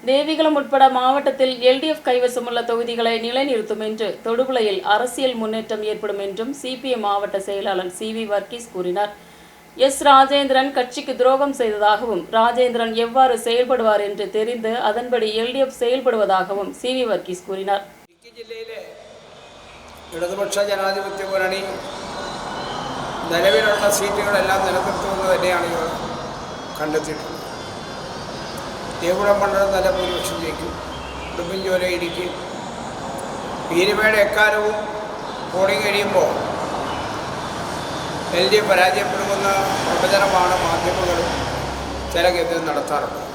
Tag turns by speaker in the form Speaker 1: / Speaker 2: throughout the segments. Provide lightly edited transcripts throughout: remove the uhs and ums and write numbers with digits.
Speaker 1: தேவிகுளம் உட்பட மாவட்டத்தில் LDF கைவசமுள்ள தொகுதிகளை நிலைநிறுத்தும் என்று தொடுபுழையில் அரசியல் முன்னேற்றம் ஏற்படும் என்றும் CPM மாவட்ட செயலாளர் CV வர்கீஸ் கூறினார். ராஜேந்திரன் கட்சிக்கு துரோகம் செய்ததாகவும் ராஜேந்திரன் எவ்வாறு செயல்படுவார் என்று தெரிந்து அதன்படி LDF செயல்படுவதாகவும் CV வர்கீஸ் கூறினார்.
Speaker 2: ഇടതുപക്ഷ ജനാധിപത്യ മുന്നണി നിലവിലുള്ള സീറ്റുകളെല്ലാം നിലനിർത്തുമെന്ന് തന്നെയാണ് ഇവർ കണ്ടെത്തിയിട്ടുള്ളത്. ദേവികുളം മണ്ഡലം നല്ല ഭൂരിപക്ഷം ജയിക്കും. ഉടുമ്പൻചോല ഇടുക്കി പീരുമേട് എക്കാലവും പോളിംഗ് കഴിയുമ്പോൾ LDF പരാജയപ്പെടുമെന്ന പ്രവചനമാണ് മാധ്യമങ്ങളും ചില കേന്ദ്രം നടത്താറുള്ളത്.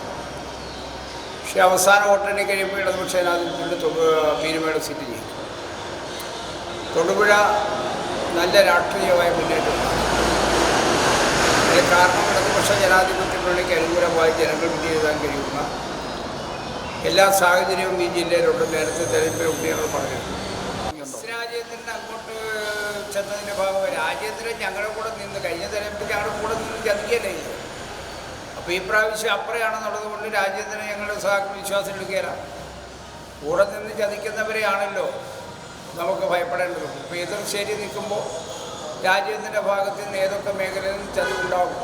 Speaker 2: പക്ഷേ അവസാന വോട്ടെണ്ണി കഴിയുമ്പോൾ ഇടതുപക്ഷ ജനാധിപത്യത്തിൻ്റെ പീരുമേട് സീറ്റ് ജയിക്കും. തൊടുപുഴ നല്ല രാഷ്ട്രീയമായ മുന്നേറ്റമാണ്. അതിന് കാരണം ഇടതുപക്ഷ ജനാധിപത്യ മുന്നണിക്ക് അനുകൂലമായി ജനങ്ങൾ വിധിയെഴുതാൻ കഴിയുന്ന എല്ലാ സാഹചര്യവും ഈ ജില്ലയിലുണ്ട്. നേരത്തെ തെരഞ്ഞെടുപ്പിൽ ഞങ്ങൾ പറഞ്ഞിട്ടുണ്ട്. രാജേന്ദ്രൻ അങ്ങോട്ട് ചെന്നതിൻ്റെ ഭാഗമായി രാജേന്ദ്രൻ ഞങ്ങളുടെ കൂടെ നിന്ന് കഴിഞ്ഞ തെരഞ്ഞെടുപ്പിൽ ഞങ്ങളുടെ കൂടെ നിന്ന് ചതിക്കുകയല്ലേ ഇത്. അപ്പോൾ ഈ പ്രാവശ്യം അപ്പുറയാണെന്നുള്ളത് കൊണ്ട് രാജേന്ദ്രൻ ഞങ്ങളുടെ വിശ്വാസം എടുക്കുകയില്ല. കൂടെ നിന്ന് ചതിക്കുന്നവരെയാണല്ലോ നമുക്ക് ഭയപ്പെടേണ്ടതുണ്ട്. ഇപ്പോൾ എതിർശ്ശേരി നിൽക്കുമ്പോൾ രാജ്യത്തിൻ്റെ ഭാഗത്ത് നിന്ന് ഏതൊക്കെ മേഖലയിൽ ചതിവുണ്ടാകും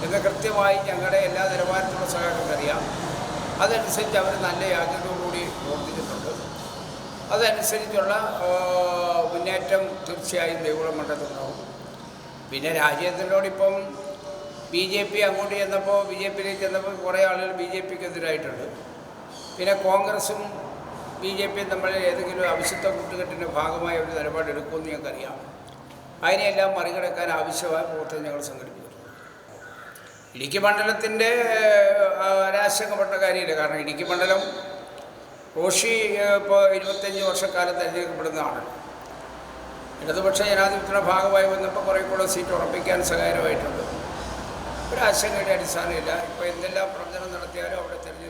Speaker 2: എന്ന് കൃത്യമായി ഞങ്ങളുടെ എല്ലാ നിലവാരത്തിലുള്ള സഹാക്കൾക്കറിയാം. അതനുസരിച്ച് അവർ നല്ല യാഗ്രതയോടുകൂടി പ്രവർത്തിച്ചിട്ടുണ്ട്. അതനുസരിച്ചുള്ള മുന്നേറ്റം തീർച്ചയായും ദേവികുളം മണ്ഡലത്തിലുണ്ടാവും. പിന്നെ രാജേന്ദ്രനോടിപ്പം BJP അങ്ങോട്ട് ചെന്നപ്പോൾ BJPയിലേക്ക് ചെന്നപ്പോൾ കുറേ ആളുകൾ BJPക്ക് എതിരായിട്ടുണ്ട്. പിന്നെ കോൺഗ്രസും BJPയും തമ്മിൽ ഏതെങ്കിലും അവിശുദ്ധ കൂട്ടുകെട്ടിൻ്റെ ഭാഗമായി ഒരു നിലപാടെടുക്കുമെന്ന് ഞങ്ങൾക്കറിയാം. അതിനെയെല്ലാം മറികടക്കാൻ ആവശ്യമായ പ്രവർത്തനം ഞങ്ങൾ സംഘടിപ്പിക്കുന്നു. ഇടുക്കി മണ്ഡലത്തിൻ്റെ ഒരാശങ്കപ്പെട്ട കാര്യമില്ല. കാരണം ഇടുക്കി മണ്ഡലം റോഷി ഇപ്പോൾ 25 വർഷക്കാലം തിരഞ്ഞെടുക്കപ്പെടുന്നതാണ്. ഇടതുപക്ഷ ജനാധിപത്യത്തിൻ്റെ ഭാഗമായി വന്നപ്പോൾ കുറേ കൂടെ സീറ്റ് ഉറപ്പിക്കാൻ സഹായകരമായിട്ടുണ്ട്. ഒരാശങ്കയുടെ അടിസ്ഥാനമില്ല. ഇപ്പോൾ എന്തെല്ലാം പ്രവചനം നടത്തിയാലും അവിടെ തിരഞ്ഞെടുപ്പ്